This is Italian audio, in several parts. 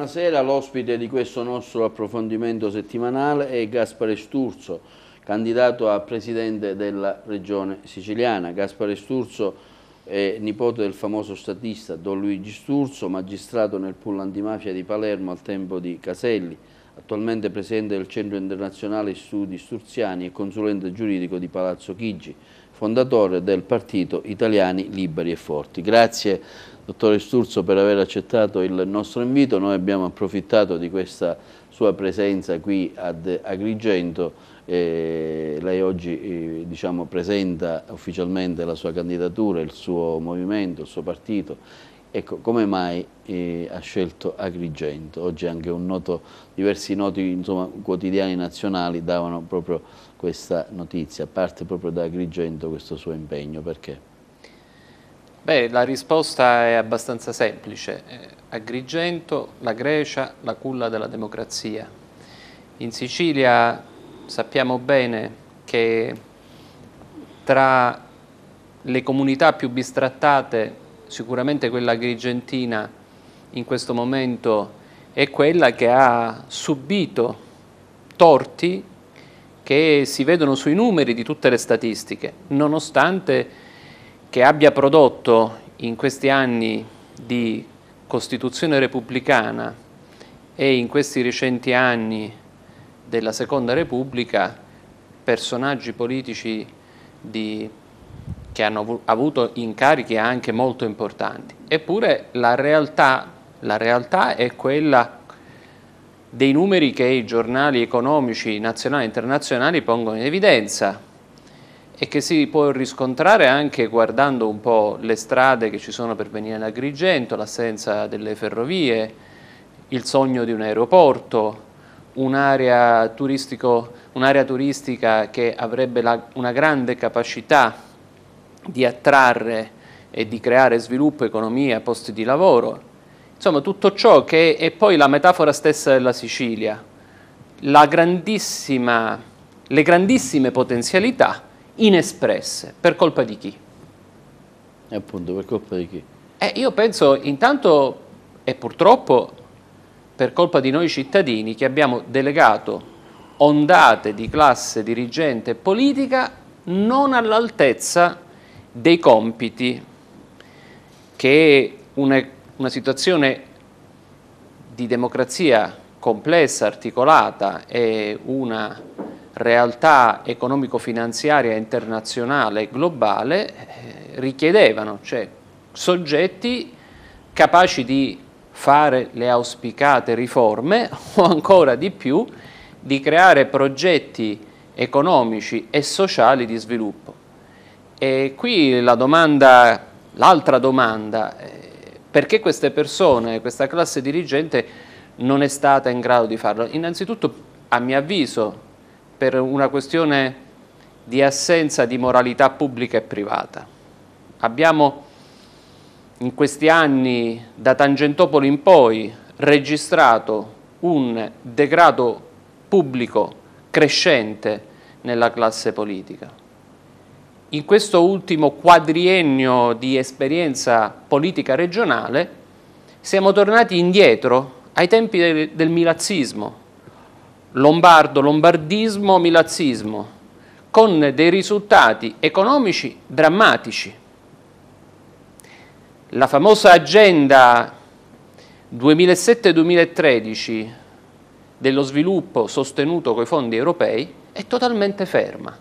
buonasera. L'ospite di questo nostro approfondimento settimanale è Gaspare Sturzo, candidato a presidente della regione siciliana. Gaspare Sturzo è nipote del famoso statista Don Luigi Sturzo, magistrato nel pool antimafia di Palermo al tempo di Caselli, attualmente presidente del Centro Internazionale Studi Sturziani e consulente giuridico di Palazzo Chigi, fondatore del partito Italiani Liberi e Forti. Grazie dottore Sturzo per aver accettato il nostro invito. Noi abbiamo approfittato di questa sua presenza qui ad Agrigento. Lei oggi diciamo, presenta ufficialmente la sua candidatura, il suo movimento, il suo partito. Ecco, come mai ha scelto Agrigento? Oggi anche diversi noti insomma, quotidiani nazionali davano proprio questa notizia, parte proprio da Agrigento questo suo impegno, perché? Beh, la risposta è abbastanza semplice. Agrigento, la Grecia, la culla della democrazia. In Sicilia sappiamo bene che tra le comunità più bistrattate sicuramente quella agrigentina in questo momento è quella che ha subito torti che si vedono sui numeri di tutte le statistiche, nonostante che abbia prodotto in questi anni di Costituzione repubblicana e in questi recenti anni della Seconda Repubblica personaggi politici che hanno avuto incarichi anche molto importanti. Eppure la realtà è quella dei numeri che i giornali economici nazionali e internazionali pongono in evidenza e che si può riscontrare anche guardando un po' le strade che ci sono per venire ad Agrigento, l'assenza delle ferrovie, il sogno di un aeroporto, un'area turistica che avrebbe una grande capacità di attrarre e di creare sviluppo, economia, posti di lavoro. Insomma, tutto ciò che è poi la metafora stessa della Sicilia, le grandissime potenzialità inespresse. Per colpa di chi? E appunto, per colpa di chi? Io penso intanto, e purtroppo, per colpa di noi cittadini che abbiamo delegato ondate di classe dirigente e politica non all'altezza dei compiti che una situazione di democrazia complessa, articolata e una realtà economico-finanziaria internazionale e globale richiedevano, cioè soggetti capaci di fare le auspicate riforme o ancora di più di creare progetti economici e sociali di sviluppo. E qui l'altra domanda, perché queste persone, questa classe dirigente non è stata in grado di farlo? Innanzitutto, a mio avviso, per una questione di assenza di moralità pubblica e privata. Abbiamo in questi anni, da Tangentopoli in poi, registrato un degrado pubblico crescente nella classe politica. In questo ultimo quadriennio di esperienza politica regionale siamo tornati indietro ai tempi del milazzismo, lombardismo, milazzismo, con dei risultati economici drammatici. La famosa agenda 2007-2013 dello sviluppo sostenuto coi fondi europei è totalmente ferma.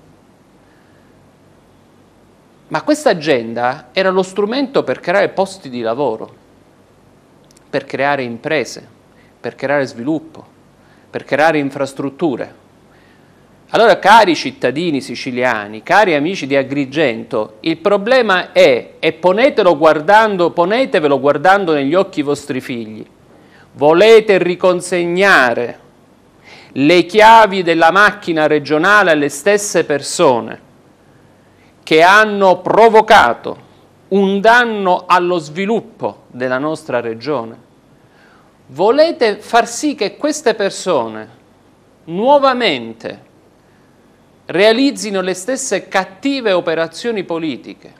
Ma questa agenda era lo strumento per creare posti di lavoro, per creare imprese, per creare sviluppo, per creare infrastrutture. Allora, cari cittadini siciliani, cari amici di Agrigento, il problema è, e ponetevelo guardando negli occhi i vostri figli, volete riconsegnare le chiavi della macchina regionale alle stesse persone che hanno provocato un danno allo sviluppo della nostra regione? Volete far sì che queste persone nuovamente realizzino le stesse cattive operazioni politiche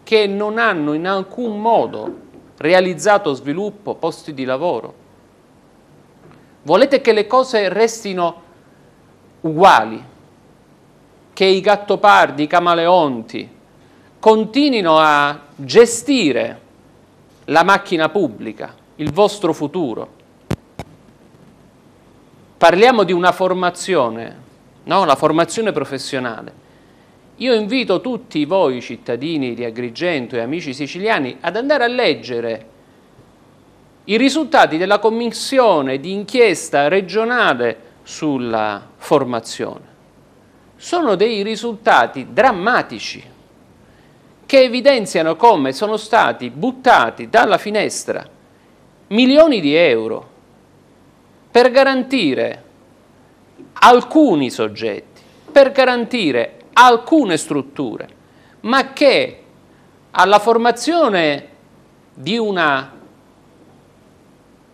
che non hanno in alcun modo realizzato sviluppo, posti di lavoro? Volete che le cose restino uguali, che i gattopardi, i camaleonti continuino a gestire la macchina pubblica, il vostro futuro. Parliamo di una formazione, no? La formazione professionale. Io invito tutti voi cittadini di Agrigento e amici siciliani ad andare a leggere i risultati della commissione di inchiesta regionale sulla formazione. Sono dei risultati drammatici che evidenziano come sono stati buttati dalla finestra milioni di euro per garantire alcuni soggetti, per garantire alcune strutture, ma che alla formazione di una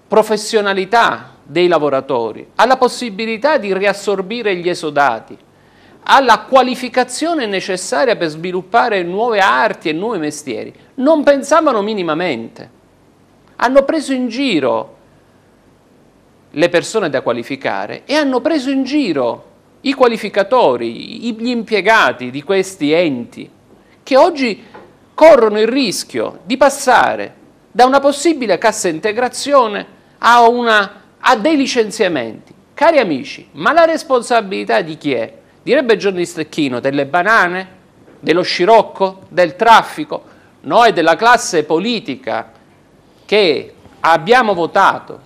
professionalità dei lavoratori, alla possibilità di riassorbire gli esodati, alla qualificazione necessaria per sviluppare nuove arti e nuovi mestieri, non pensavano minimamente. Hanno preso in giro le persone da qualificare e hanno preso in giro i qualificatori, gli impiegati di questi enti, che oggi corrono il rischio di passare da una possibile cassa integrazione a dei licenziamenti. Cari amici, ma la responsabilità di chi è? Direbbe Giorni Stecchino, delle banane, dello scirocco, del traffico? No, è della classe politica che abbiamo votato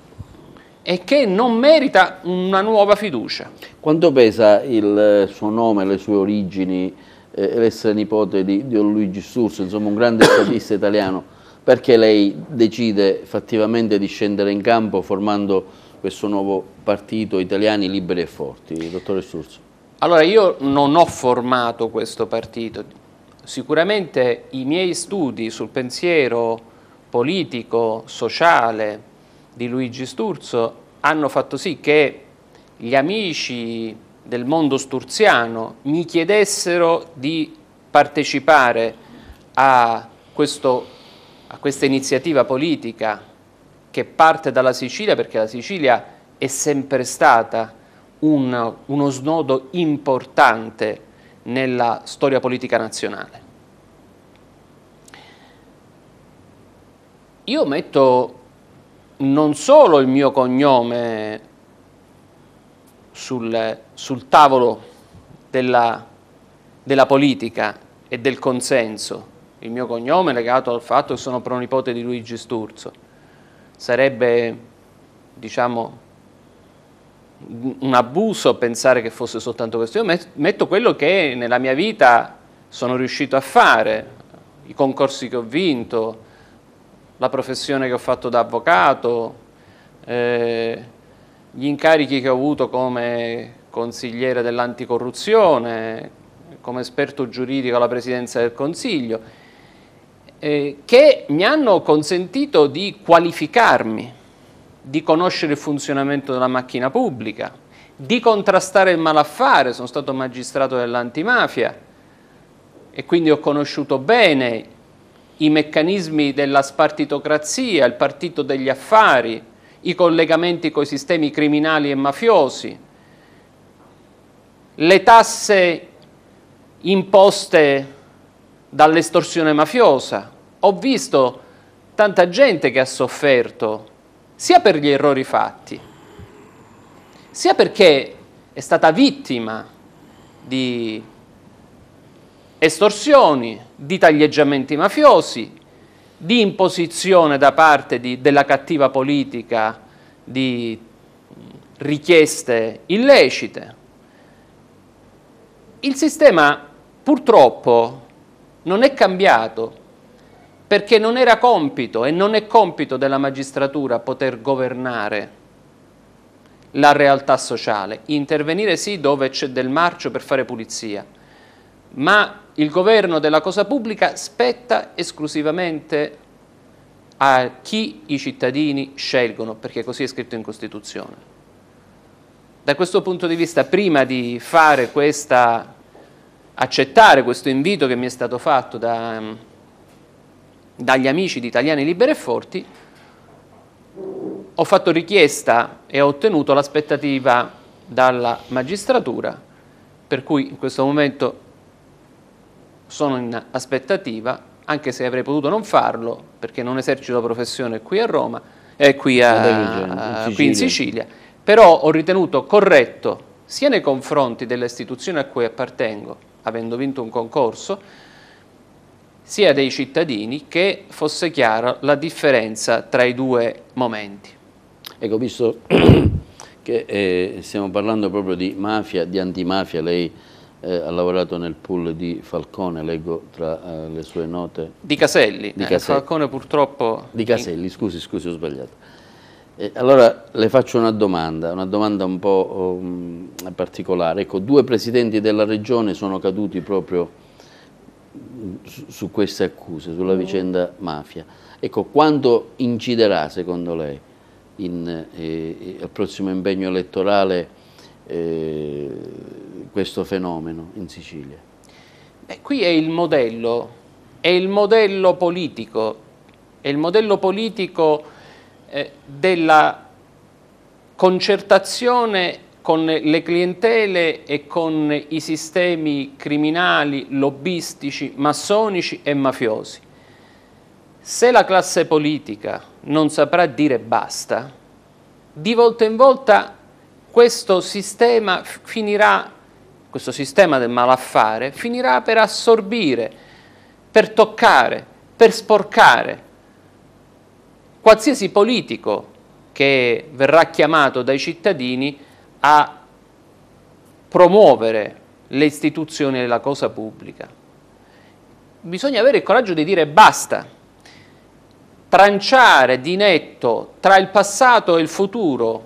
e che non merita una nuova fiducia. Quanto pesa il suo nome, le sue origini, l'essere nipote di Don Luigi Sturzo, insomma un grande statista italiano? Perché lei decide fattivamente di scendere in campo formando questo nuovo partito, Italiani Liberi e Forti, dottore Sturzo? Allora, io non ho formato questo partito. Sicuramente i miei studi sul pensiero politico, sociale di Luigi Sturzo hanno fatto sì che gli amici del mondo sturziano mi chiedessero di partecipare a questa iniziativa politica che parte dalla Sicilia, perché la Sicilia è sempre stata uno snodo importante nella storia politica nazionale. Io metto non solo il mio cognome sul tavolo della politica e del consenso, il mio cognome è legato al fatto che sono pronipote di Luigi Sturzo. Sarebbe, diciamo, un abuso pensare che fosse soltanto questo. Io metto quello che nella mia vita sono riuscito a fare, i concorsi che ho vinto, la professione che ho fatto da avvocato, gli incarichi che ho avuto come consigliere dell'anticorruzione, come esperto giuridico alla Presidenza del Consiglio, che mi hanno consentito di qualificarmi, di conoscere il funzionamento della macchina pubblica, di contrastare il malaffare. Sono stato magistrato dell'antimafia e quindi ho conosciuto bene i meccanismi della spartitocrazia, il partito degli affari, i collegamenti con i sistemi criminali e mafiosi, le tasse imposte dall'estorsione mafiosa. Ho visto tanta gente che ha sofferto sia per gli errori fatti, sia perché è stata vittima di estorsioni, di taglieggiamenti mafiosi, di imposizione da parte della cattiva politica di richieste illecite. Il sistema purtroppo non è cambiato perché non era compito e non è compito della magistratura poter governare la realtà sociale, intervenire sì dove c'è del marcio per fare pulizia, ma il governo della cosa pubblica spetta esclusivamente a chi i cittadini scelgono, perché così è scritto in Costituzione. Da questo punto di vista, prima di fare accettare questo invito che mi è stato fatto dagli amici di Italiani Liberi e Forti, ho fatto richiesta e ho ottenuto l'aspettativa dalla magistratura, per cui in questo momento sono in aspettativa, anche se avrei potuto non farlo, perché non esercito la professione qui a Roma, qui in Sicilia, però ho ritenuto corretto, sia nei confronti delle istituzioni a cui appartengo, avendo vinto un concorso, sia dei cittadini, che fosse chiara la differenza tra i due momenti. Ecco, visto che stiamo parlando proprio di mafia, di antimafia, lei ha lavorato nel pool di Falcone, leggo tra le sue note. Di Caselli. Di Caselli. Falcone purtroppo... Di Caselli, scusi, ho sbagliato. Allora le faccio una domanda un po' particolare. Ecco, 2 presidenti della regione sono caduti proprio su queste accuse, sulla vicenda mafia. Ecco, quanto inciderà secondo lei al prossimo impegno elettorale questo fenomeno in Sicilia? Qui è il modello politico, della concertazione con le clientele e con i sistemi criminali, lobbistici, massonici e mafiosi. Se la classe politica non saprà dire basta, di volta in volta questo sistema del malaffare finirà per assorbire, per toccare, per sporcare qualsiasi politico che verrà chiamato dai cittadini a promuovere le istituzioni della cosa pubblica. Bisogna avere il coraggio di dire basta, tranciare di netto tra il passato e il futuro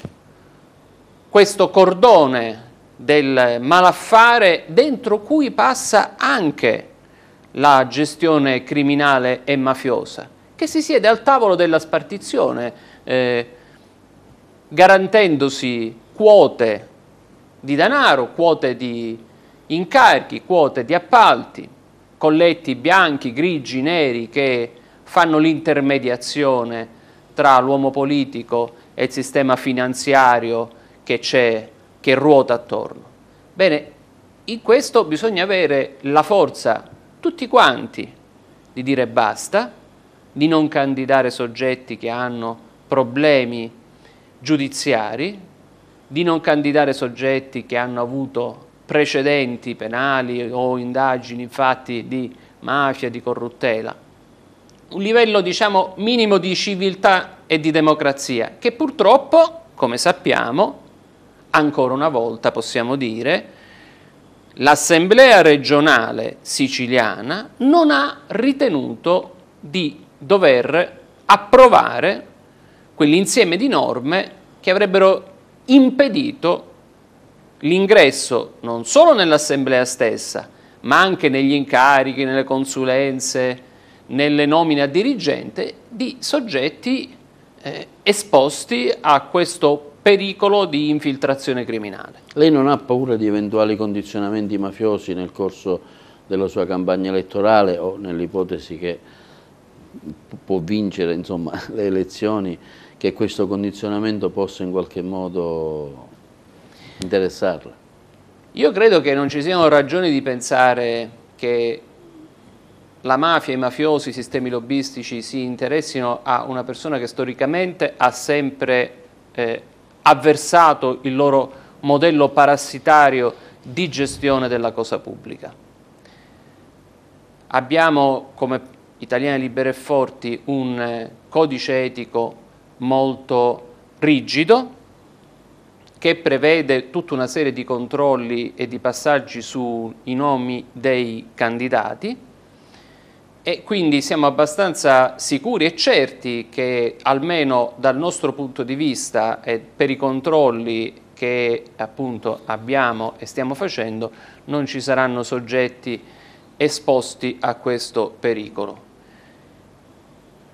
questo cordone del malaffare dentro cui passa anche la gestione criminale e mafiosa, che si siede al tavolo della spartizione, garantendosi quote di denaro, quote di incarichi, quote di appalti, colletti bianchi, grigi, neri che fanno l'intermediazione tra l'uomo politico e il sistema finanziario che ruota attorno. Bene, in questo bisogna avere la forza, tutti quanti, di dire basta, di non candidare soggetti che hanno problemi giudiziari, di non candidare soggetti che hanno avuto precedenti penali o indagini, fatti di mafia, di corruttela. Un livello, diciamo, minimo di civiltà e di democrazia, che purtroppo, come sappiamo, ancora una volta possiamo dire, l'Assemblea regionale siciliana non ha ritenuto di dover approvare quell'insieme di norme che avrebbero impedito l'ingresso non solo nell'Assemblea stessa, ma anche negli incarichi, nelle consulenze, nelle nomine a dirigente di soggetti esposti a questo pericolo di infiltrazione criminale. Lei non ha paura di eventuali condizionamenti mafiosi nel corso della sua campagna elettorale o nell'ipotesi che può vincere, insomma, le elezioni, che questo condizionamento possa in qualche modo interessarla? Io credo che non ci siano ragioni di pensare che la mafia, i mafiosi, i sistemi lobbistici si interessino a una persona che storicamente ha sempre avversato il loro modello parassitario di gestione della cosa pubblica. Abbiamo, come Italiani Liberi e Forti, un codice etico molto rigido che prevede tutta una serie di controlli e di passaggi sui nomi dei candidati, e quindi siamo abbastanza sicuri e certi che, almeno dal nostro punto di vista e per i controlli che appunto abbiamo e stiamo facendo, non ci saranno soggetti esposti a questo pericolo.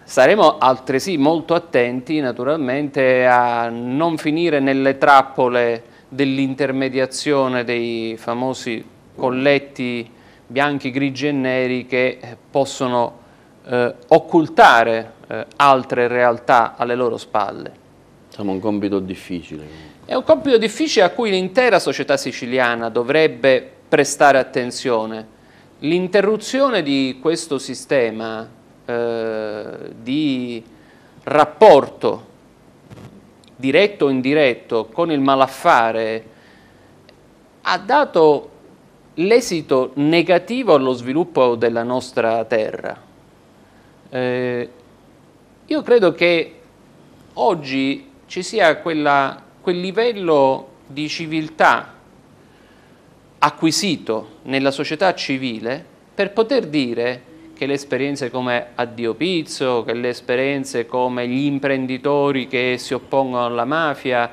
Saremo altresì molto attenti, naturalmente, a non finire nelle trappole dell'intermediazione dei famosi colletti bianchi, grigi e neri che possono occultare altre realtà alle loro spalle. Insomma, un compito difficile. È un compito difficile a cui l'intera società siciliana dovrebbe prestare attenzione. L'interruzione di questo sistema di rapporto diretto o indiretto con il malaffare ha dato l'esito negativo allo sviluppo della nostra terra. Io credo che oggi ci sia quel livello di civiltà acquisito nella società civile per poter dire che le esperienze come Addio Pizzo, che le esperienze come gli imprenditori che si oppongono alla mafia,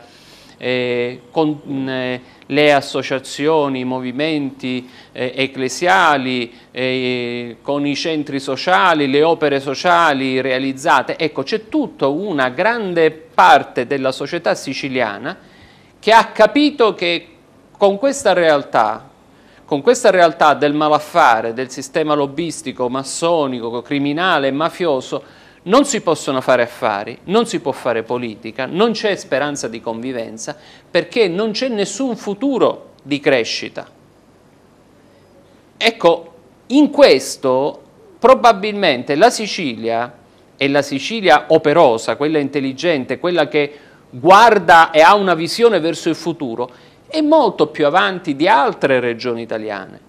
con le associazioni, i movimenti ecclesiali, con i centri sociali, le opere sociali realizzate, ecco, c'è tutta una grande parte della società siciliana che ha capito che con questa realtà del malaffare, del sistema lobbistico, massonico, criminale e mafioso, non si possono fare affari, non si può fare politica, non c'è speranza di convivenza, perché non c'è nessun futuro di crescita. Ecco, in questo probabilmente la Sicilia è la Sicilia operosa, quella intelligente, quella che guarda e ha una visione verso il futuro, è molto più avanti di altre regioni italiane.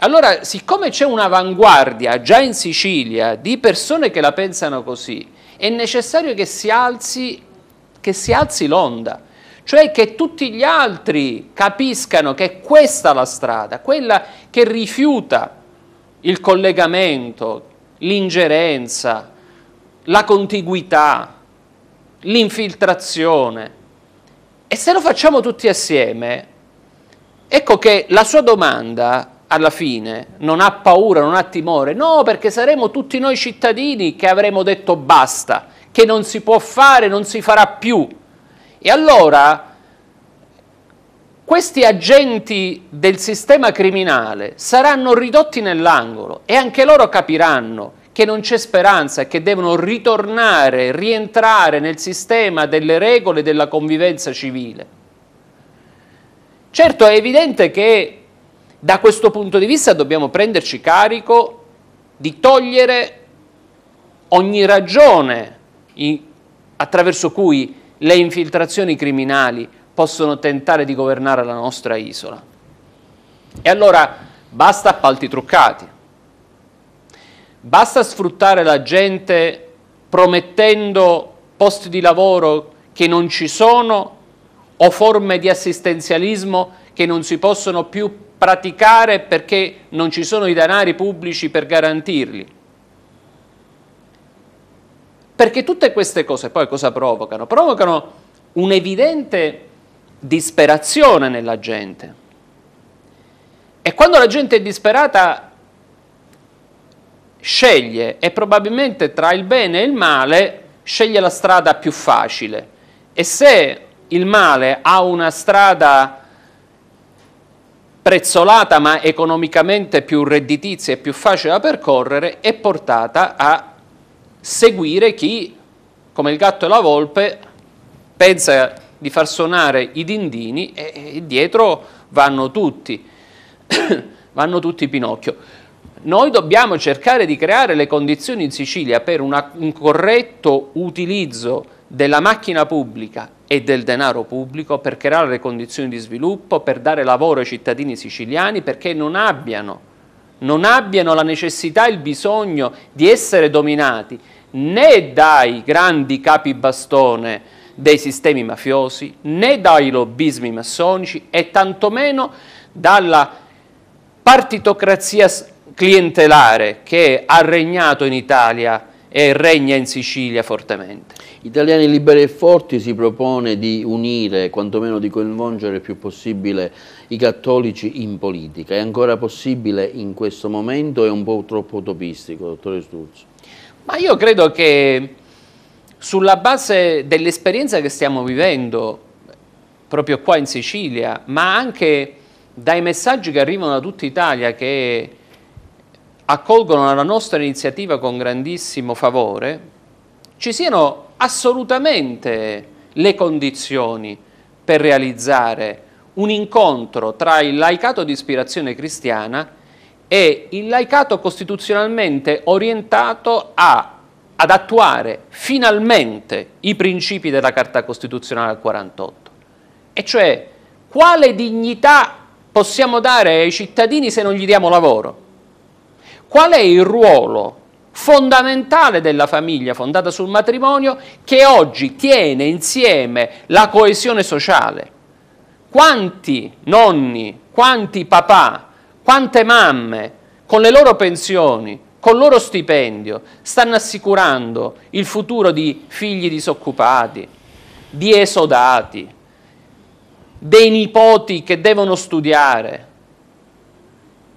Allora, siccome c'è un'avanguardia già in Sicilia di persone che la pensano così, è necessario che si alzi l'onda, cioè che tutti gli altri capiscano che è questa la strada, quella che rifiuta il collegamento, l'ingerenza, la contiguità, l'infiltrazione. E se lo facciamo tutti assieme, ecco che la sua domanda alla fine non ha paura, non ha timore, no, perché saremo tutti noi cittadini che avremo detto basta, che non si può fare, non si farà più. E allora questi agenti del sistema criminale saranno ridotti nell'angolo e anche loro capiranno che non c'è speranza e che devono rientrare nel sistema delle regole della convivenza civile. Certo, è evidente che da questo punto di vista dobbiamo prenderci carico di togliere ogni ragione attraverso cui le infiltrazioni criminali possono tentare di governare la nostra isola. E allora basta appalti truccati. Basta sfruttare la gente promettendo posti di lavoro che non ci sono o forme di assistenzialismo che non si possono più praticare perché non ci sono i denari pubblici per garantirli. Perché tutte queste cose poi cosa provocano? Provocano un'evidente disperazione nella gente. E quando la gente è disperata sceglie, e probabilmente tra il bene e il male sceglie la strada più facile, e se il male ha una strada prezzolata ma economicamente più redditizia e più facile da percorrere, è portata a seguire chi, come il gatto e la volpe, pensa di far suonare i dindini e dietro vanno tutti Pinocchio. Noi dobbiamo cercare di creare le condizioni in Sicilia per un corretto utilizzo della macchina pubblica e del denaro pubblico, per creare le condizioni di sviluppo, per dare lavoro ai cittadini siciliani, perché non abbiano la necessità e il bisogno di essere dominati né dai grandi capibastone dei sistemi mafiosi, né dai lobbismi massonici e tantomeno dalla partitocrazia clientelare che ha regnato in Italia e regna in Sicilia fortemente. Italiani Liberi e Forti si propone di unire, quantomeno di coinvolgere il più possibile i cattolici in politica. È ancora possibile in questo momento? È un po' troppo utopistico, dottore Sturzo? Ma io credo che sulla base dell'esperienza che stiamo vivendo proprio qua in Sicilia, ma anche dai messaggi che arrivano da tutta Italia che accolgono la nostra iniziativa con grandissimo favore, ci siano assolutamente le condizioni per realizzare un incontro tra il laicato di ispirazione cristiana e il laicato costituzionalmente orientato ad attuare finalmente i principi della Carta Costituzionale del 48. E cioè, quale dignità possiamo dare ai cittadini se non gli diamo lavoro? Qual è il ruolo fondamentale della famiglia fondata sul matrimonio che oggi tiene insieme la coesione sociale? Quanti nonni, quanti papà, quante mamme con le loro pensioni, col loro stipendio, stanno assicurando il futuro di figli disoccupati, di esodati, dei nipoti che devono studiare,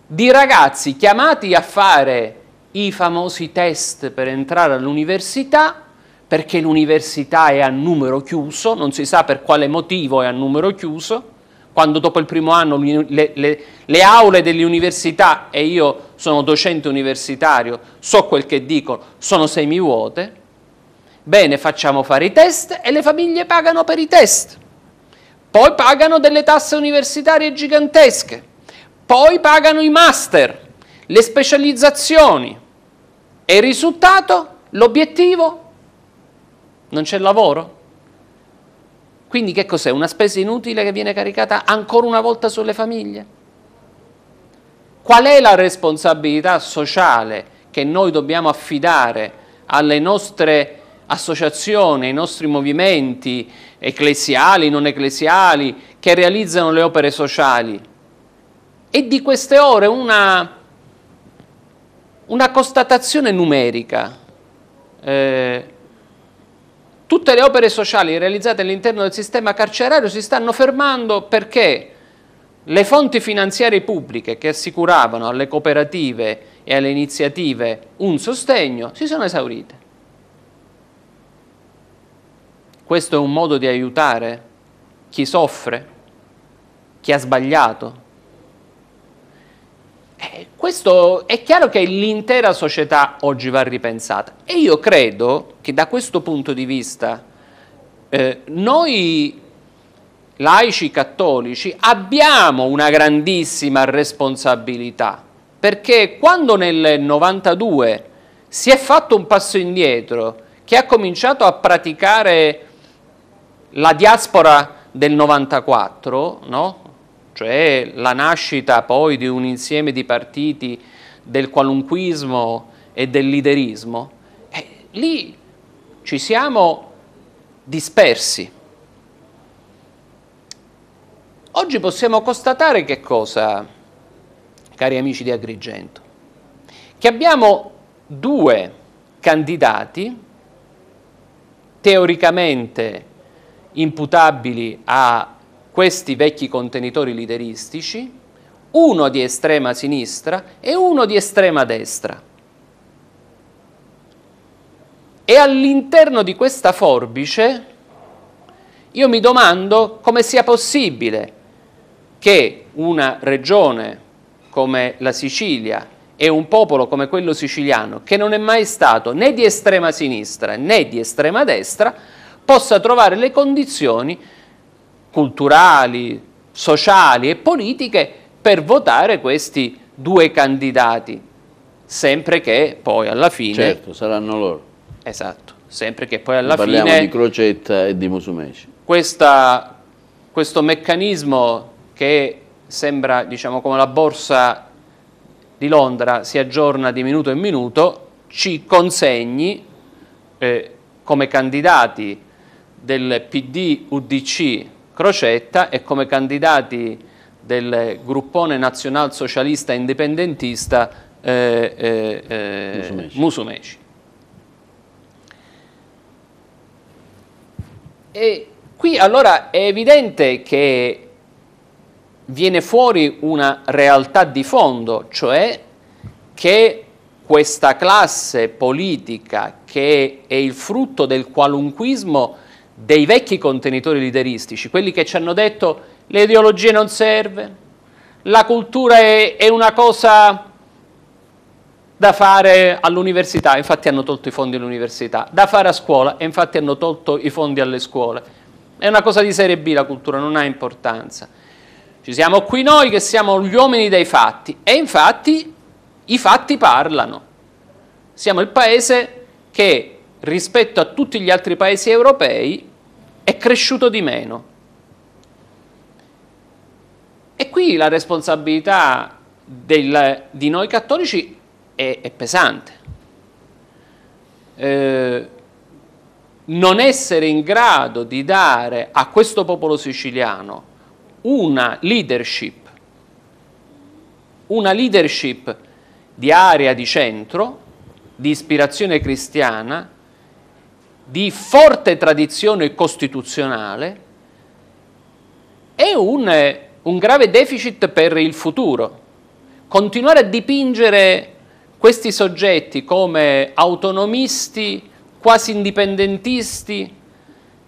di ragazzi chiamati a fare i famosi test per entrare all'università, perché l'università è a numero chiuso, non si sa per quale motivo è a numero chiuso, quando dopo il primo anno le aule delle università, e io sono docente universitario, so quel che dico, sono semivuote. Bene, facciamo fare i test e le famiglie pagano per i test. Poi pagano delle tasse universitarie gigantesche, poi pagano i master, le specializzazioni. E il risultato? L'obiettivo? Non c'è lavoro? Quindi che cos'è? Una spesa inutile che viene caricata ancora una volta sulle famiglie? Qual è la responsabilità sociale che noi dobbiamo affidare alle nostre associazioni, ai nostri movimenti ecclesiali, non ecclesiali, che realizzano le opere sociali? E di queste ore una constatazione numerica. Tutte le opere sociali realizzate all'interno del sistema carcerario si stanno fermando perché le fonti finanziarie pubbliche che assicuravano alle cooperative e alle iniziative un sostegno si sono esaurite. Questo è un modo di aiutare chi soffre, chi ha sbagliato. Questo è chiaro che l'intera società oggi va ripensata e io credo che da questo punto di vista noi laici cattolici abbiamo una grandissima responsabilità, perché quando nel 92 si è fatto un passo indietro, che ha cominciato a praticare la diaspora del 94, no? Cioè la nascita poi di un insieme di partiti del qualunquismo e del leaderismo, lì ci siamo dispersi. Oggi possiamo constatare che cosa, cari amici di Agrigento? Che abbiamo due candidati teoricamente imputabili a questi vecchi contenitori lideristici, uno di estrema sinistra e uno di estrema destra. E all'interno di questa forbice io mi domando come sia possibile che una regione come la Sicilia e un popolo come quello siciliano, che non è mai stato né di estrema sinistra né di estrema destra, possa trovare le condizioni culturali, sociali e politiche per votare questi due candidati, sempre che poi alla fine... Certo, saranno loro. Esatto, sempre che poi alla Parliamo fine... di Crocetta e di Musumeci. Questo meccanismo che sembra, diciamo, come la borsa di Londra, si aggiorna di minuto in minuto, ci consegni come candidati del PD UDC Crocetta e come candidati del gruppone nazionalsocialista indipendentista Musumeci. E qui allora è evidente che viene fuori una realtà di fondo, cioè che questa classe politica che è il frutto del qualunquismo dei vecchi contenitori lideristici, quelli che ci hanno detto le ideologie non serve, la cultura è una cosa da fare all'università, infatti hanno tolto i fondi all'università, da fare a scuola, e infatti hanno tolto i fondi alle scuole. è una cosa di serie B la cultura, non ha importanza. Ci siamo qui noi che siamo gli uomini dei fatti, e infatti i fatti parlano. Siamo il paese che rispetto a tutti gli altri paesi europei è cresciuto di meno. E qui la responsabilità di noi cattolici è pesante. Non essere in grado di dare a questo popolo siciliano una leadership di area di centro, di ispirazione cristiana, di forte tradizione costituzionale, è un grave deficit per il futuro. Continuare a dipingere questi soggetti come autonomisti, quasi indipendentisti,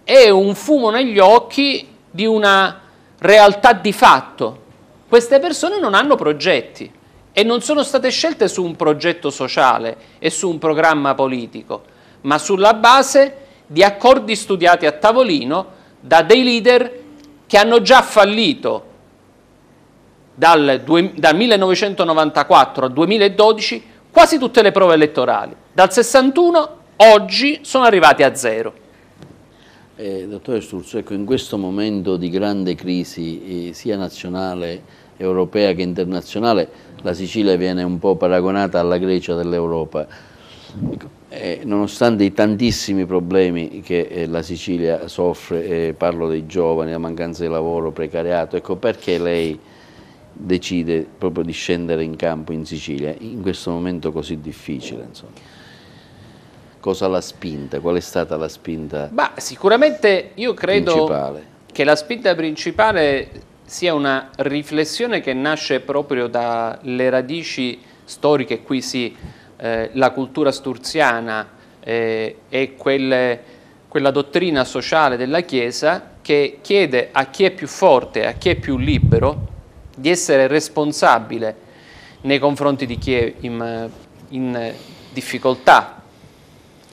è un fumo negli occhi di una realtà di fatto. Queste persone non hanno progetti e non sono state scelte su un progetto sociale e su un programma politico, ma sulla base di accordi studiati a tavolino da dei leader che hanno già fallito dal 1994 al 2012 quasi tutte le prove elettorali. Dal 61 oggi sono arrivati a zero. Dottore Sturzo, ecco, in questo momento di grande crisi sia nazionale, europea che internazionale, la Sicilia viene un po' paragonata alla Grecia dell'Europa. Nonostante i tantissimi problemi che la Sicilia soffre, parlo dei giovani, la mancanza di lavoro, precariato, ecco, perché lei decide proprio di scendere in campo in Sicilia in questo momento così difficile, insomma? Cosa l'ha spinta? Qual è stata la spinta? Sicuramente io credo principale? Che la spinta principale sia una riflessione che nasce proprio dalle radici storiche, qui sì, la cultura sturziana e quella dottrina sociale della Chiesa che chiede a chi è più forte, a chi è più libero, di essere responsabile nei confronti di chi è in difficoltà.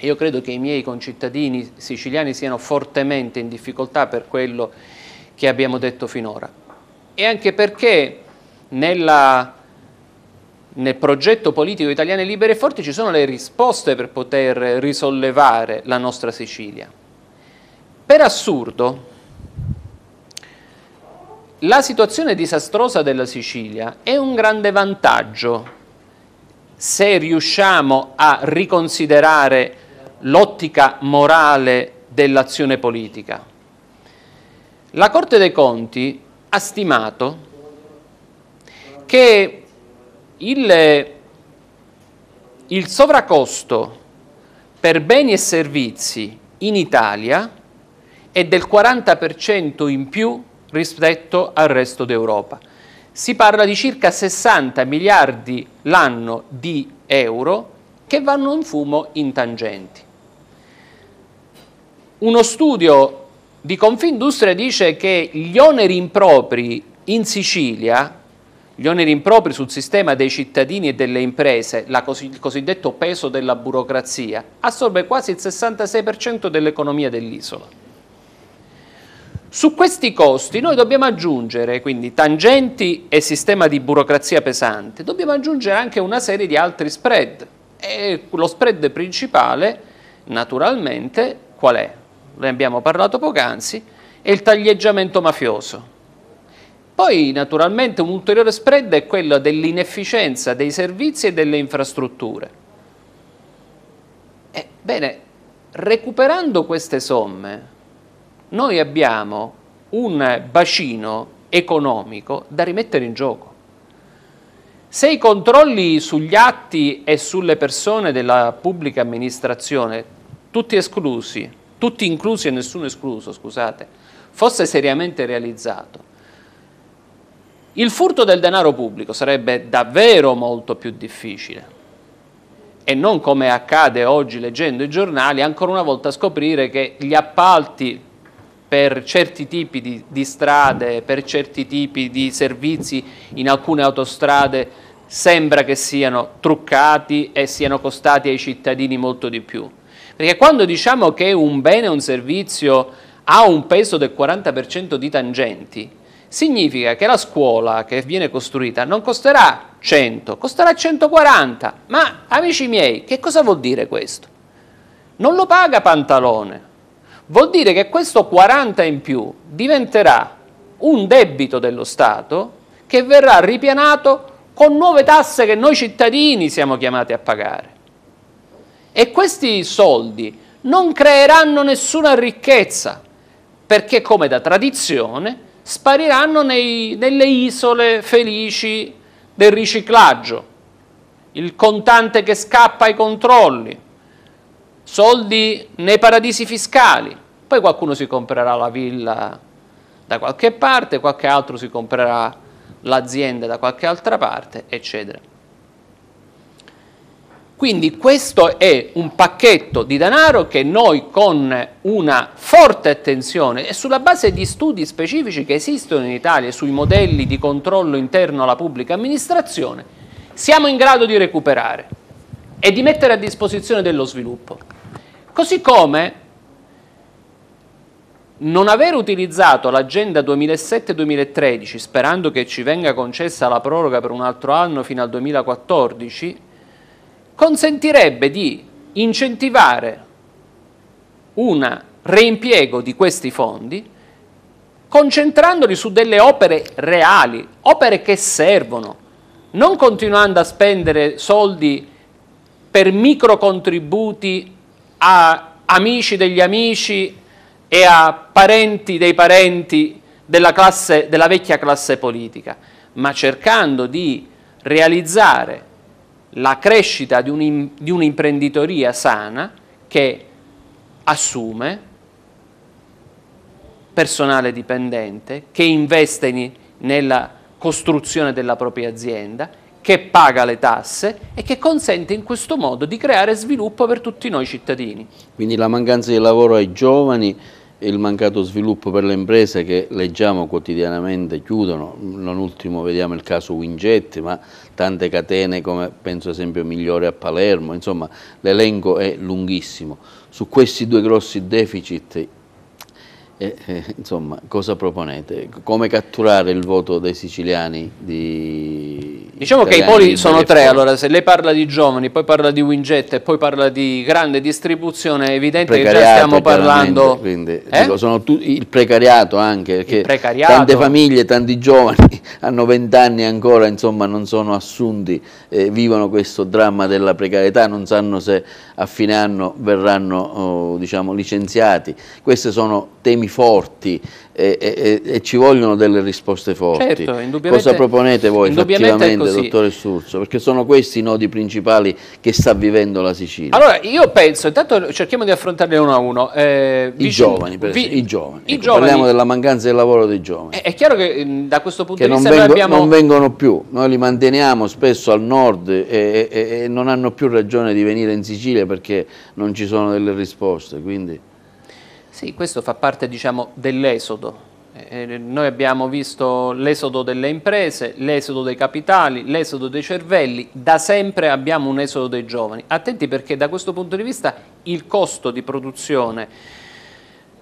Io credo che i miei concittadini siciliani siano fortemente in difficoltà per quello che abbiamo detto finora. E anche perché nel progetto politico Italiani Liberi e Forti ci sono le risposte per poter risollevare la nostra Sicilia. Per assurdo, la situazione disastrosa della Sicilia è un grande vantaggio se riusciamo a riconsiderare l'ottica morale dell'azione politica. La Corte dei Conti ha stimato che il sovraccosto per beni e servizi in Italia è del 40% in più rispetto al resto d'Europa. Si parla di circa 60 miliardi l'anno di euro che vanno in fumo in tangenti. Uno studio di Confindustria dice che gli oneri impropri in Sicilia, gli oneri impropri sul sistema dei cittadini e delle imprese, il cosiddetto peso della burocrazia, assorbe quasi il 66% dell'economia dell'isola. Su questi costi noi dobbiamo aggiungere, quindi tangenti e sistema di burocrazia pesante, dobbiamo aggiungere anche una serie di altri spread. E lo spread principale, naturalmente, qual è? Ne abbiamo parlato poc'anzi, è il taglieggiamento mafioso. Poi, naturalmente, un ulteriore spread è quello dell'inefficienza dei servizi e delle infrastrutture. Bene, recuperando queste somme, noi abbiamo un bacino economico da rimettere in gioco. Se i controlli sugli atti e sulle persone della pubblica amministrazione, tutti inclusi e nessuno escluso, scusate, fosse seriamente realizzato, il furto del denaro pubblico sarebbe davvero molto più difficile. E non come accade oggi leggendo i giornali, ancora una volta scoprire che gli appalti per certi tipi di strade, per certi tipi di servizi in alcune autostrade sembra che siano truccati e siano costati ai cittadini molto di più. Perché quando diciamo che un bene o un servizio ha un peso del 40% di tangenti, significa che la scuola che viene costruita non costerà 100, costerà 140. Ma, amici miei, che cosa vuol dire questo? Non lo paga Pantalone. Vuol dire che questo 40 in più diventerà un debito dello Stato che verrà ripianato con nuove tasse che noi cittadini siamo chiamati a pagare. E questi soldi non creeranno nessuna ricchezza, perché come da tradizione spariranno nelle isole felici del riciclaggio, il contante che scappa ai controlli, soldi nei paradisi fiscali, poi qualcuno si comprerà la villa da qualche parte, qualche altro si comprerà l'azienda da qualche altra parte, eccetera. Quindi questo è un pacchetto di denaro che noi con una forte attenzione e sulla base di studi specifici che esistono in Italia sui modelli di controllo interno alla pubblica amministrazione siamo in grado di recuperare e di mettere a disposizione dello sviluppo. Così come non aver utilizzato l'agenda 2007-2013 sperando che ci venga concessa la proroga per un altro anno fino al 2014 consentirebbe di incentivare un reimpiego di questi fondi concentrandoli su delle opere reali, opere che servono, non continuando a spendere soldi per microcontributi a amici degli amici e a parenti dei parenti della vecchia classe politica, ma cercando di realizzare la crescita di un'imprenditoria sana che assume personale dipendente, che investe nella costruzione della propria azienda, che paga le tasse e che consente in questo modo di creare sviluppo per tutti noi cittadini. Quindi la mancanza di lavoro ai giovani e il mancato sviluppo per le imprese che leggiamo quotidianamente chiudono, non ultimo vediamo il caso Winget, ma tante catene come penso ad esempio Migliore a Palermo, insomma l'elenco è lunghissimo. Su questi due grossi deficit, insomma, cosa proponete? Come catturare il voto dei siciliani? Diciamo che i poli sono tre, allora se lei parla di giovani, poi parla di Winget e poi parla di grande distribuzione, è evidente che già stiamo parlando... Quindi, dico, sono il precariato anche, perché tante famiglie, tanti giovani hanno 20 anni ancora, insomma non sono assunti, vivono questo dramma della precarietà, non sanno se a fine anno verranno diciamo, licenziati. Questi sono temi forti e ci vogliono delle risposte forti. Certo, cosa proponete voi effettivamente, dottore Sturzo? Perché sono questi i nodi principali che sta vivendo la Sicilia. Allora, io penso, intanto cerchiamo di affrontarli uno a uno. I giovani, per esempio, i giovani. Parliamo della mancanza di lavoro dei giovani. È chiaro che da questo punto di vista non vengono più, noi li manteniamo spesso al nord e non hanno più ragione di venire in Sicilia perché non ci sono delle risposte, quindi... Sì, questo fa parte, diciamo, dell'esodo. Noi abbiamo visto l'esodo delle imprese, l'esodo dei capitali, l'esodo dei cervelli, da sempre abbiamo un esodo dei giovani. Attenti perché da questo punto di vista il costo di produzione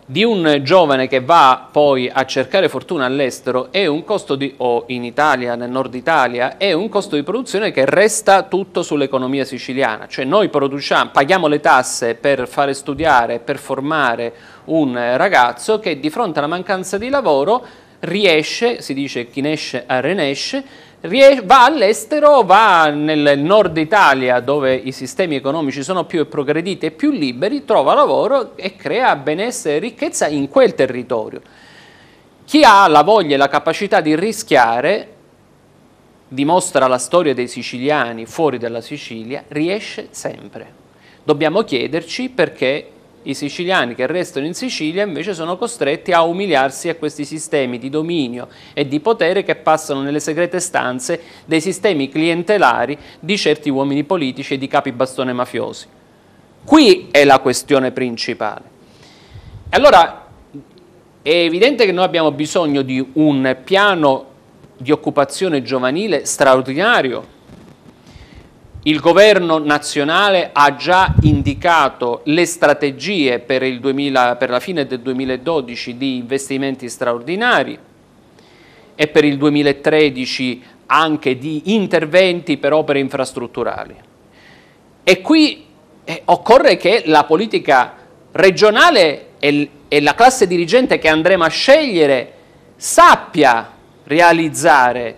di un giovane che va poi a cercare fortuna all'estero è un costo o in Italia, nel nord Italia, è un costo di produzione che resta tutto sull'economia siciliana, cioè noi paghiamo le tasse per fare studiare, per formare un ragazzo che di fronte alla mancanza di lavoro riesce, si dice chi nesce a renesce, va all'estero, va nel nord Italia dove i sistemi economici sono più progrediti e più liberi, trova lavoro e crea benessere e ricchezza in quel territorio. Chi ha la voglia e la capacità di rischiare, dimostra la storia dei siciliani fuori dalla Sicilia, riesce sempre. Dobbiamo chiederci perché i siciliani che restano in Sicilia invece sono costretti a umiliarsi a questi sistemi di dominio e di potere che passano nelle segrete stanze dei sistemi clientelari di certi uomini politici e di capi bastone mafiosi. Qui è la questione principale. Allora è evidente che noi abbiamo bisogno di un piano di occupazione giovanile straordinario, il governo nazionale ha già indicato le strategie per la fine del 2012 di investimenti straordinari e per il 2013 anche di interventi per opere infrastrutturali. E qui occorre che la politica regionale e la classe dirigente che andremo a scegliere sappia realizzare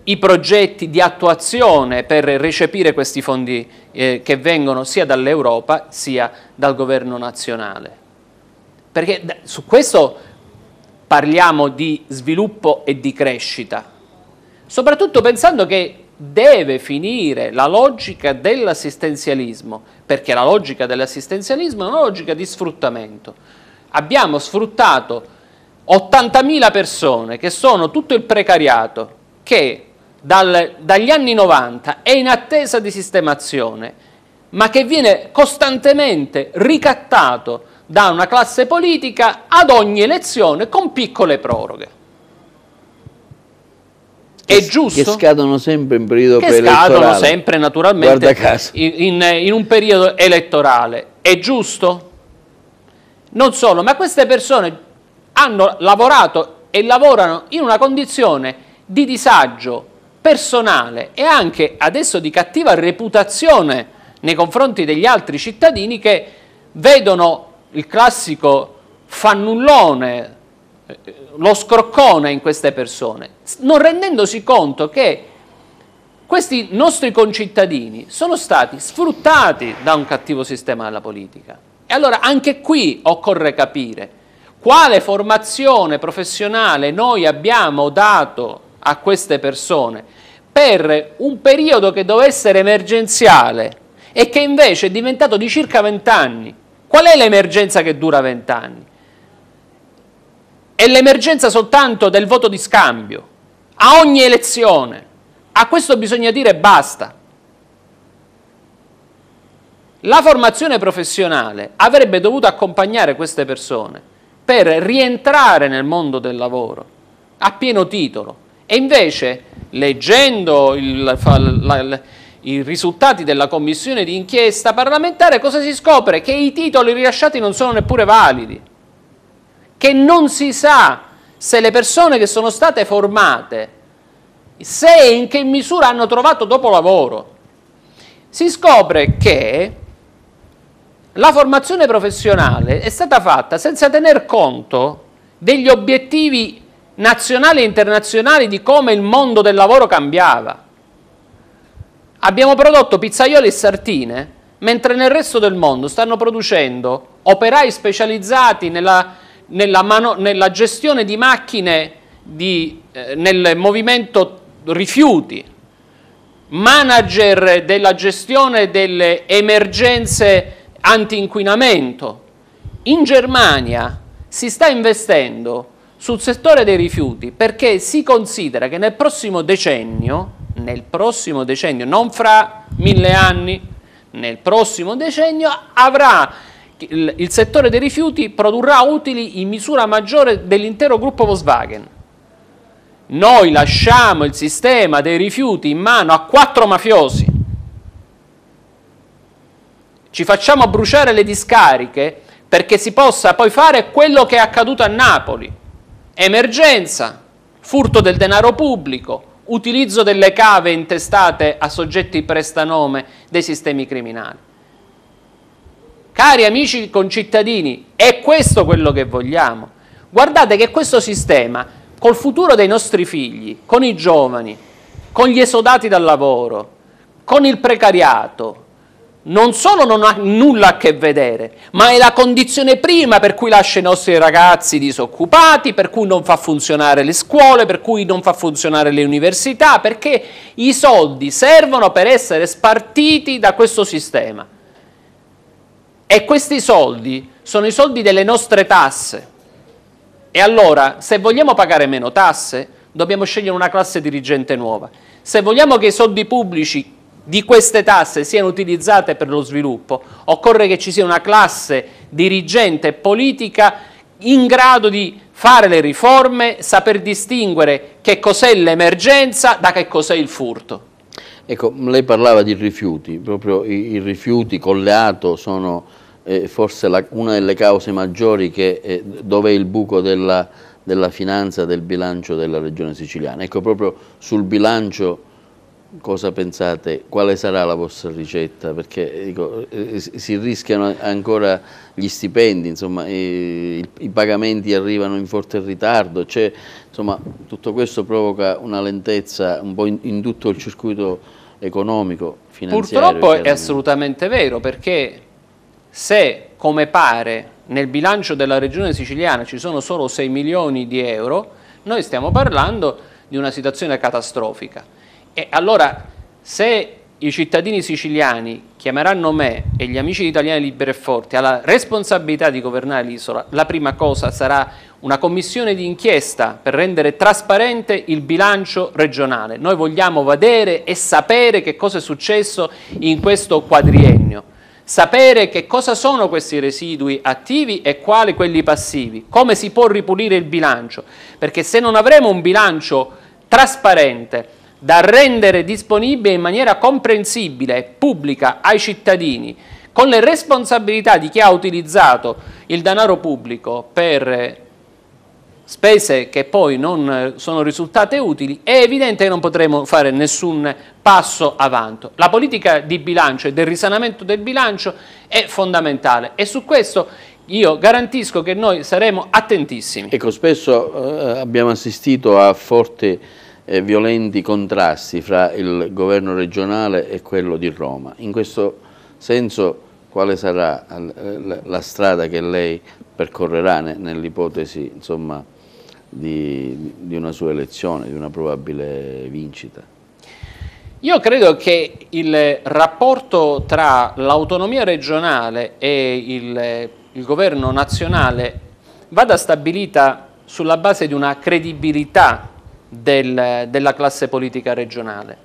i progetti di attuazione per recepire questi fondi che vengono sia dall'Europa sia dal governo nazionale. Perché su questo parliamo di sviluppo e di crescita, soprattutto pensando che deve finire la logica dell'assistenzialismo, perché la logica dell'assistenzialismo è una logica di sfruttamento. Abbiamo sfruttato 80.000 persone, che sono tutto il precariato, che dagli anni 90 è in attesa di sistemazione, ma che viene costantemente ricattato da una classe politica ad ogni elezione con piccole proroghe. È giusto? Che scadono sempre in periodo elettorale. Che scadono sempre naturalmente in un periodo elettorale. È giusto? Non solo, ma queste persone hanno lavorato e lavorano in una condizione di disagio personale e anche adesso di cattiva reputazione nei confronti degli altri cittadini, che vedono il classico fannullone, lo scroccone in queste persone, non rendendosi conto che questi nostri concittadini sono stati sfruttati da un cattivo sistema della politica. E allora anche qui occorre capire quale formazione professionale noi abbiamo dato a queste persone per un periodo che doveva essere emergenziale e che invece è diventato di circa 20 anni. Qual è l'emergenza che dura 20 anni? È l'emergenza soltanto del voto di scambio, a ogni elezione. A questo bisogna dire basta. La formazione professionale avrebbe dovuto accompagnare queste persone per rientrare nel mondo del lavoro a pieno titolo. E invece, leggendo i risultati della commissione di inchiesta parlamentare, cosa si scopre? Che i titoli rilasciati non sono neppure validi, che non si sa se le persone che sono state formate, se e in che misura hanno trovato dopo lavoro. Si scopre che la formazione professionale è stata fatta senza tener conto degli obiettivi nazionali e internazionali di come il mondo del lavoro cambiava. Abbiamo prodotto pizzaioli e sartine, mentre nel resto del mondo stanno producendo operai specializzati nella gestione di macchine, nel movimento rifiuti, manager della gestione delle emergenze anti-inquinamento. In Germania si sta investendo sul settore dei rifiuti perché si considera che nel prossimo decennio, non fra 1000 anni, nel prossimo decennio il settore dei rifiuti produrrà utili in misura maggiore dell'intero gruppo Volkswagen. Noi lasciamo il sistema dei rifiuti in mano a 4 mafiosi, ci facciamo bruciare le discariche perché si possa poi fare quello che è accaduto a Napoli: emergenza, furto del denaro pubblico, utilizzo delle cave intestate a soggetti prestanome dei sistemi criminali. Cari amici concittadini, è questo quello che vogliamo? Guardate che questo sistema, col futuro dei nostri figli, con i giovani, con gli esodati dal lavoro, con il precariato, non solo non ha nulla a che vedere, ma è la condizione prima per cui lascia i nostri ragazzi disoccupati, per cui non fa funzionare le scuole, per cui non fa funzionare le università, perché i soldi servono per essere spartiti da questo sistema. E questi soldi sono i soldi delle nostre tasse. E allora, se vogliamo pagare meno tasse, dobbiamo scegliere una classe dirigente nuova. Se vogliamo che i soldi pubblici di queste tasse siano utilizzate per lo sviluppo, occorre che ci sia una classe dirigente politica in grado di fare le riforme, saper distinguere che cos'è l'emergenza da che cos'è il furto. Ecco, lei parlava di rifiuti, proprio i rifiuti con le ATO sono forse una delle cause maggiori dove è il buco della finanza, del bilancio della Regione Siciliana. Ecco, proprio sul bilancio cosa pensate? Quale sarà la vostra ricetta? Perché dico, si rischiano ancora gli stipendi, insomma, i pagamenti arrivano in forte ritardo, insomma, tutto questo provoca una lentezza un po' in tutto il circuito economico, finanziario. Purtroppo è assolutamente vero, perché se, come pare, nel bilancio della Regione Siciliana ci sono solo 6 milioni di euro, noi stiamo parlando di una situazione catastrofica. E allora, se i cittadini siciliani chiameranno me e gli amici di Italiani Liberi e Forti alla responsabilità di governare l'isola, la prima cosa sarà una commissione di inchiesta per rendere trasparente il bilancio regionale. Noi vogliamo vedere e sapere che cosa è successo in questo quadriennio, sapere che cosa sono questi residui attivi e quali quelli passivi, come si può ripulire il bilancio, perché se non avremo un bilancio trasparente da rendere disponibile in maniera comprensibile e pubblica ai cittadini, con le responsabilità di chi ha utilizzato il denaro pubblico per spese che poi non sono risultate utili, è evidente che non potremo fare nessun passo avanti. La politica di bilancio e del risanamento del bilancio è fondamentale e su questo io garantisco che noi saremo attentissimi. Ecco, spesso abbiamo assistito a forti violenti contrasti fra il governo regionale e quello di Roma. In questo senso quale sarà la strada che lei percorrerà nell'ipotesi, insomma, di una sua elezione, di una probabile vincita? Io credo che il rapporto tra l'autonomia regionale e il governo nazionale vada stabilita sulla base di una credibilità della classe politica regionale.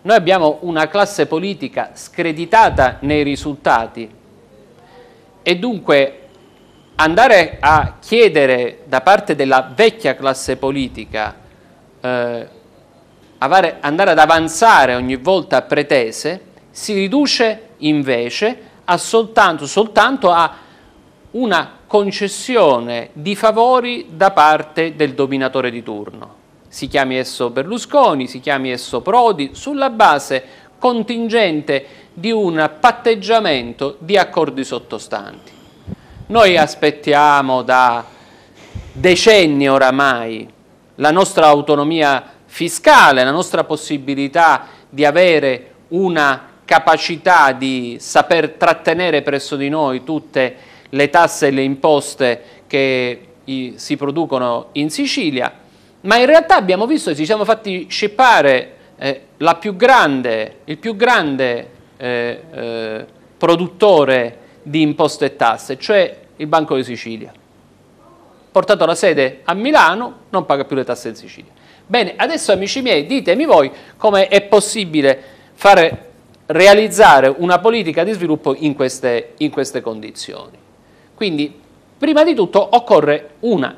Noi abbiamo una classe politica screditata nei risultati e dunque andare a chiedere da parte della vecchia classe politica andare ad avanzare ogni volta pretese si riduce invece soltanto a una concessione di favori da parte del dominatore di turno. Si chiami esso Berlusconi, si chiami esso Prodi, sulla base contingente di un patteggiamento di accordi sottostanti. Noi aspettiamo da decenni oramai la nostra autonomia fiscale, la nostra possibilità di avere una capacità di saper trattenere presso di noi tutte le tasse e le imposte che si producono in Sicilia, ma in realtà abbiamo visto che ci siamo fatti scippare il più grande produttore di imposte e tasse, cioè il Banco di Sicilia. Portato la sede a Milano, non paga più le tasse in Sicilia. Bene, adesso amici miei, ditemi voi come è possibile realizzare una politica di sviluppo in queste condizioni. Quindi, prima di tutto, occorre una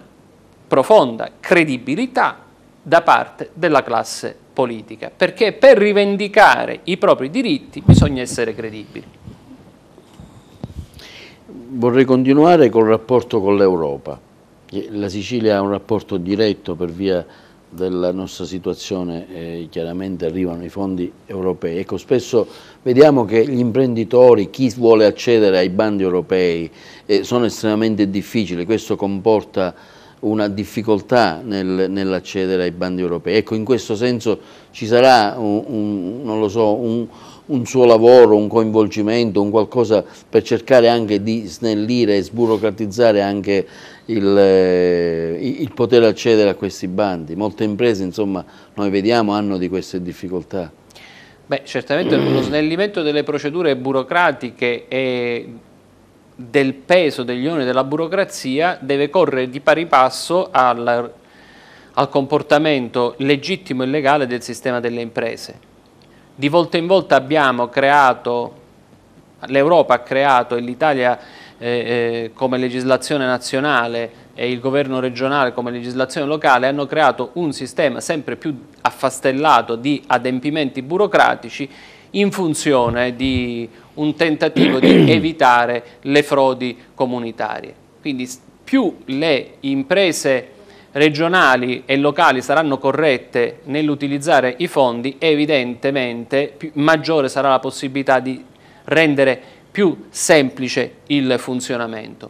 profonda credibilità da parte della classe politica, perché per rivendicare i propri diritti bisogna essere credibili. Vorrei continuare col rapporto con l'Europa. La Sicilia ha un rapporto diretto per via della nostra situazione, chiaramente arrivano i fondi europei. Ecco, spesso vediamo che gli imprenditori, chi vuole accedere ai bandi europei, sono estremamente difficili, questo comporta una difficoltà nell'accedere ai bandi europei. Ecco, in questo senso ci sarà non lo so, un suo lavoro, un coinvolgimento, un qualcosa per cercare anche di snellire e sburocratizzare anche il poter accedere a questi bandi. Molte imprese, insomma, noi vediamo, hanno di queste difficoltà. Beh, certamente lo snellimento delle procedure burocratiche e del peso degli oneri della burocrazia deve correre di pari passo al comportamento legittimo e legale del sistema delle imprese. Di volta in volta abbiamo creato, l'Europa ha creato e l'Italia come legislazione nazionale e il governo regionale come legislazione locale hanno creato un sistema sempre più affastellato di adempimenti burocratici in funzione di un tentativo di evitare le frodi comunitarie. Quindi più le imprese regionali e locali saranno corrette nell'utilizzare i fondi, evidentemente maggiore sarà la possibilità di rendere più semplice il funzionamento.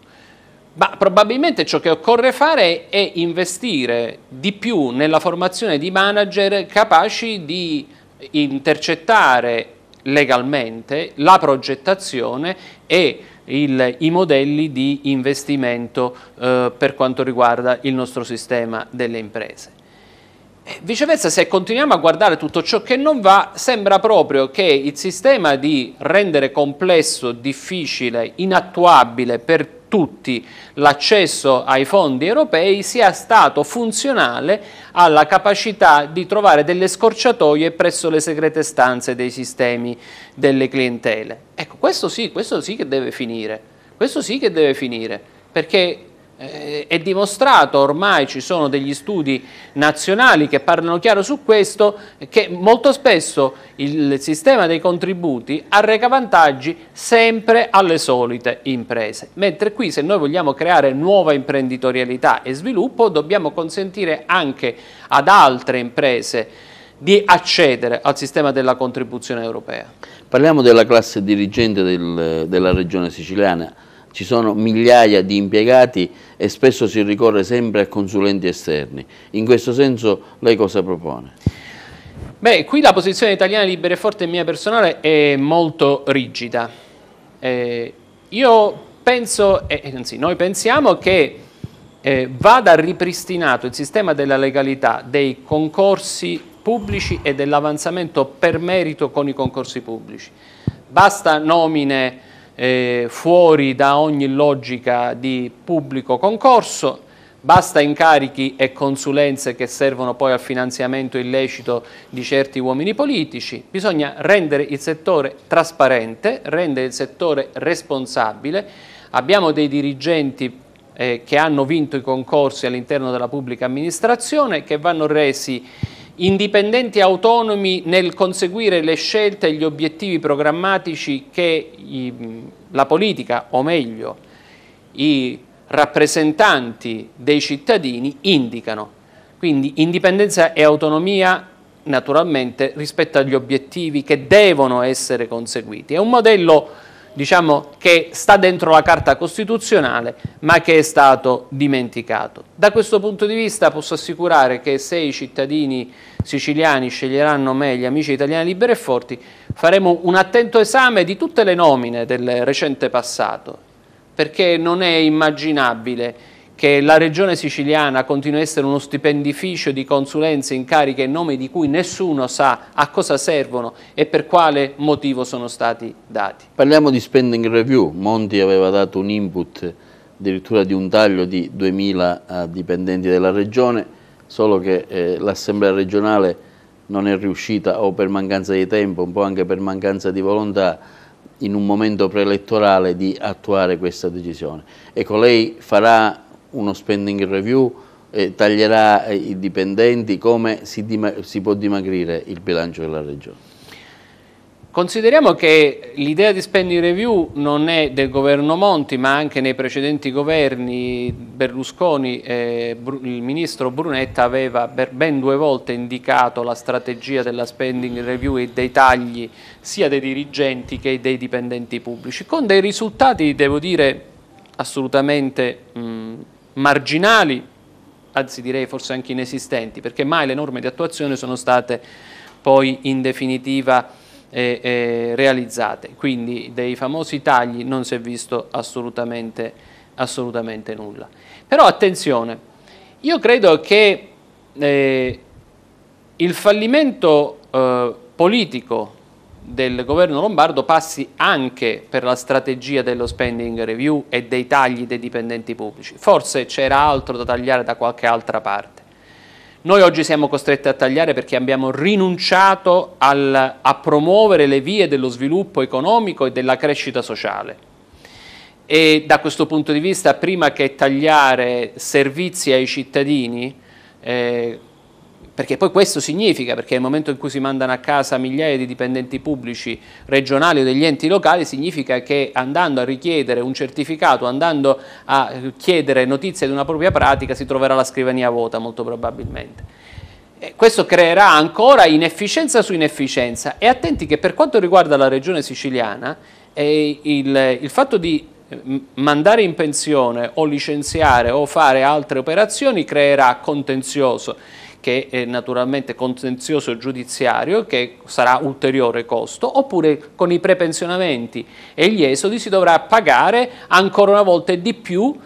Ma probabilmente ciò che occorre fare è investire di più nella formazione di manager capaci di intercettare legalmente la progettazione e i modelli di investimento per quanto riguarda il nostro sistema delle imprese. Viceversa, se continuiamo a guardare tutto ciò che non va, sembra proprio che il sistema di rendere complesso, difficile, inattuabile per tutti l'accesso ai fondi europei sia stato funzionale alla capacità di trovare delle scorciatoie presso le segrete stanze dei sistemi delle clientele. Ecco, questo sì che deve finire, perché è dimostrato, ormai ci sono degli studi nazionali che parlano chiaro su questo, che molto spesso il sistema dei contributi arreca vantaggi sempre alle solite imprese, mentre qui se noi vogliamo creare nuova imprenditorialità e sviluppo dobbiamo consentire anche ad altre imprese di accedere al sistema della contribuzione europea. Parliamo della classe dirigente della regione siciliana. Ci sono migliaia di impiegati e spesso si ricorre sempre a consulenti esterni. In questo senso lei cosa propone? Beh, qui la posizione italiana Libera e Forte mia personale è molto rigida. Io penso, anzi noi pensiamo che vada ripristinato il sistema della legalità dei concorsi pubblici e dell'avanzamento per merito con i concorsi pubblici. Basta nomine fuori da ogni logica di pubblico concorso, basta incarichi e consulenze che servono poi al finanziamento illecito di certi uomini politici. Bisogna rendere il settore trasparente, rendere il settore responsabile. Abbiamo dei dirigenti che hanno vinto i concorsi all'interno della pubblica amministrazione, che vanno resi indipendenti e autonomi nel conseguire le scelte e gli obiettivi programmatici che la politica, o meglio, i rappresentanti dei cittadini indicano. Quindi indipendenza e autonomia naturalmente rispetto agli obiettivi che devono essere conseguiti. È un modello, diciamo, che sta dentro la Carta Costituzionale ma che è stato dimenticato. Da questo punto di vista posso assicurare che se i cittadini siciliani sceglieranno me, gli amici italiani liberi e forti, faremo un attento esame di tutte le nomine del recente passato, perché non è immaginabile che la regione siciliana continui a essere uno stipendificio di consulenze, incarichi e nomi di cui nessuno sa a cosa servono e per quale motivo sono stati dati. Parliamo di spending review. Monti aveva dato un input addirittura di un taglio di 2000 dipendenti della regione, solo che l'Assemblea regionale non è riuscita, o per mancanza di tempo, un po' anche per mancanza di volontà, in un momento preelettorale di attuare questa decisione. Ecco, lei farà uno spending review, taglierà i dipendenti, come si può dimagrire il bilancio della regione? Consideriamo che l'idea di spending review non è del governo Monti, ma anche nei precedenti governi Berlusconi, il ministro Brunetta aveva per ben 2 volte indicato la strategia della spending review e dei tagli sia dei dirigenti che dei dipendenti pubblici, con dei risultati, devo dire, assolutamente marginali, anzi direi forse anche inesistenti, perché mai le norme di attuazione sono state poi in definitiva realizzate, quindi dei famosi tagli non si è visto assolutamente nulla. Però attenzione, io credo che il fallimento politico del governo lombardo passi anche per la strategia dello spending review e dei tagli dei dipendenti pubblici. Forse c'era altro da tagliare da qualche altra parte. Noi oggi siamo costretti a tagliare perché abbiamo rinunciato a promuovere le vie dello sviluppo economico e della crescita sociale. e da questo punto di vista, prima che tagliare servizi ai cittadini, perché poi questo significa, perché nel momento in cui si mandano a casa migliaia di dipendenti pubblici regionali o degli enti locali, significa che andando a richiedere un certificato, andando a chiedere notizie di una propria pratica, si troverà la scrivania vuota molto probabilmente. Questo creerà ancora inefficienza su inefficienza, e attenti che per quanto riguarda la regione siciliana, il fatto di mandare in pensione o licenziare o fare altre operazioni creerà contenzioso, che è naturalmente contenzioso giudiziario, che sarà ulteriore costo, oppure con i prepensionamenti e gli esodi si dovrà pagare ancora una volta di più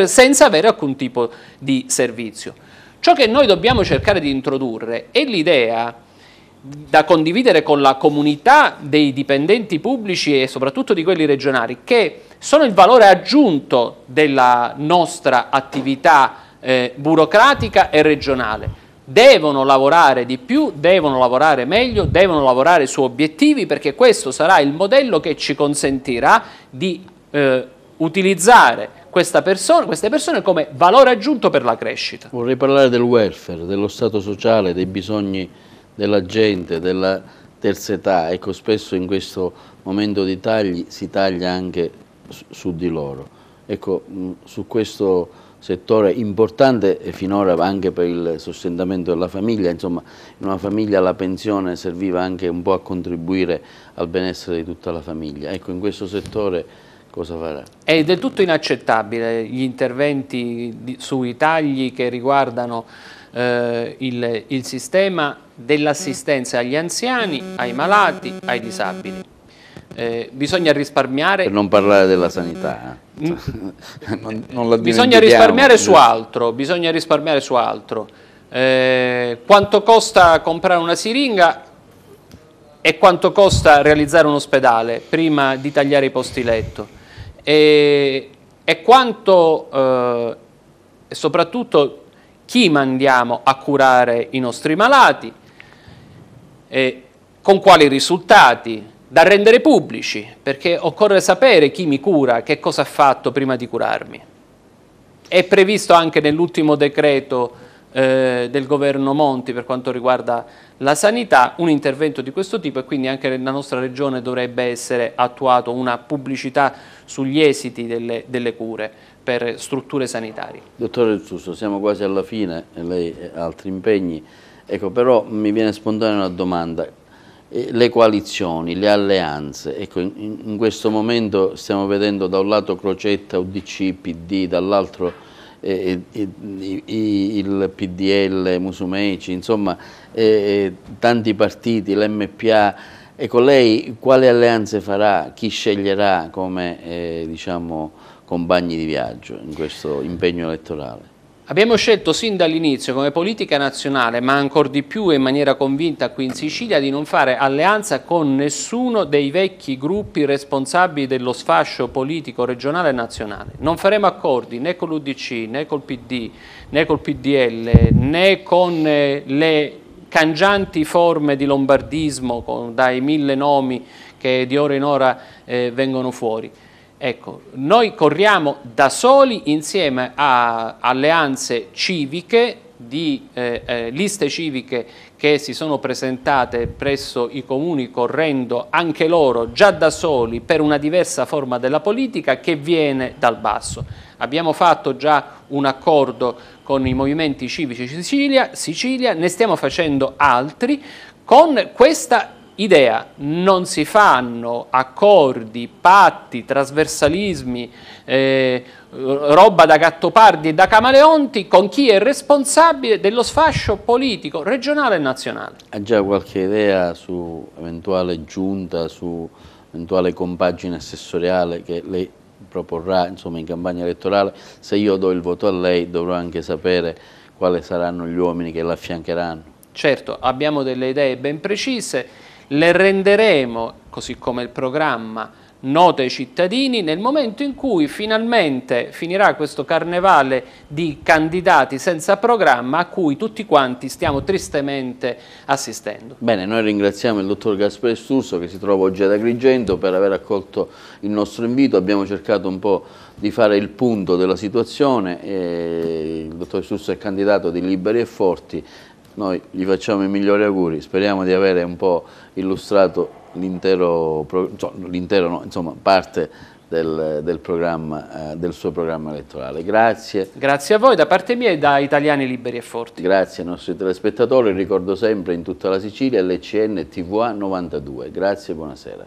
senza avere alcun tipo di servizio. Ciò che noi dobbiamo cercare di introdurre è l'idea da condividere con la comunità dei dipendenti pubblici e soprattutto di quelli regionali, che sono il valore aggiunto della nostra attività burocratica e regionale. Devono lavorare di più, devono lavorare meglio, devono lavorare su obiettivi, perché questo sarà il modello che ci consentirà di utilizzare queste persone come valore aggiunto per la crescita. Vorrei parlare del welfare, dello stato sociale, dei bisogni della gente, della terza età. Ecco, spesso in questo momento di tagli si taglia anche su di loro. Ecco, su questo settore importante e finora anche per il sostentamento della famiglia, insomma, in una famiglia la pensione serviva anche un po' a contribuire al benessere di tutta la famiglia. Ecco, in questo settore cosa farà? È del tutto inaccettabile gli interventi sui tagli che riguardano il sistema dell'assistenza agli anziani, ai malati, ai disabili. Bisogna risparmiare. Per non parlare della sanità. non bisogna risparmiare su altro. Quanto costa comprare una siringa e quanto costa realizzare un ospedale prima di tagliare i posti letto, e quanto e soprattutto chi mandiamo a curare i nostri malati, con quali risultati, da rendere pubblici, perché occorre sapere chi mi cura, che cosa ha fatto prima di curarmi. È previsto anche nell'ultimo decreto del governo Monti per quanto riguarda la sanità un intervento di questo tipo, e quindi anche nella nostra regione dovrebbe essere attuato una pubblicità sugli esiti delle cure per strutture sanitarie. Dottore Zusso, siamo quasi alla fine, lei ha altri impegni, ecco, però mi viene spontanea una domanda. Le coalizioni, le alleanze, ecco, in questo momento stiamo vedendo da un lato Crocetta, UDC, PD, dall'altro il PDL, Musumeci, insomma tanti partiti, l'MPA. Ecco, lei quale alleanze farà, chi sceglierà come diciamo, compagni di viaggio in questo impegno elettorale? Abbiamo scelto sin dall'inizio come politica nazionale, ma ancor di più in maniera convinta qui in Sicilia, di non fare alleanza con nessuno dei vecchi gruppi responsabili dello sfascio politico regionale e nazionale. Non faremo accordi né con l'UDC, né col PD, né col PDL, né con le cangianti forme di lombardismo dai 1000 nomi che di ora in ora vengono fuori. Ecco, noi corriamo da soli insieme a alleanze civiche, di liste civiche che si sono presentate presso i comuni correndo anche loro già da soli per una diversa forma della politica che viene dal basso. Abbiamo fatto già un accordo con i movimenti civici Sicilia, ne stiamo facendo altri con questa idea. Non si fanno accordi, patti, trasversalismi, roba da Gattopardi e da Camaleonti con chi è responsabile dello sfascio politico regionale e nazionale. Ha già qualche idea su eventuale giunta, su eventuale compagine assessoriale che lei proporrà, insomma, in campagna elettorale? Se io do il voto a lei dovrò anche sapere quali saranno gli uomini che la affiancheranno. Certo, abbiamo delle idee ben precise. Le renderemo, così come il programma, note ai cittadini, nel momento in cui finalmente finirà questo carnevale di candidati senza programma a cui tutti quanti stiamo tristemente assistendo. Bene, noi ringraziamo il dottor Gaspare Sturzo che si trova oggi ad Agrigento per aver accolto il nostro invito. Abbiamo cercato un po' di fare il punto della situazione. Il dottor Sturzo è candidato di Liberi e Forti. Noi gli facciamo i migliori auguri, speriamo di avere un po' illustrato parte del programma, del suo programma elettorale. Grazie. Grazie a voi da parte mia e da Italiani Liberi e Forti. Grazie ai nostri telespettatori, ricordo sempre in tutta la Sicilia LCN TVA 92. Grazie e buonasera.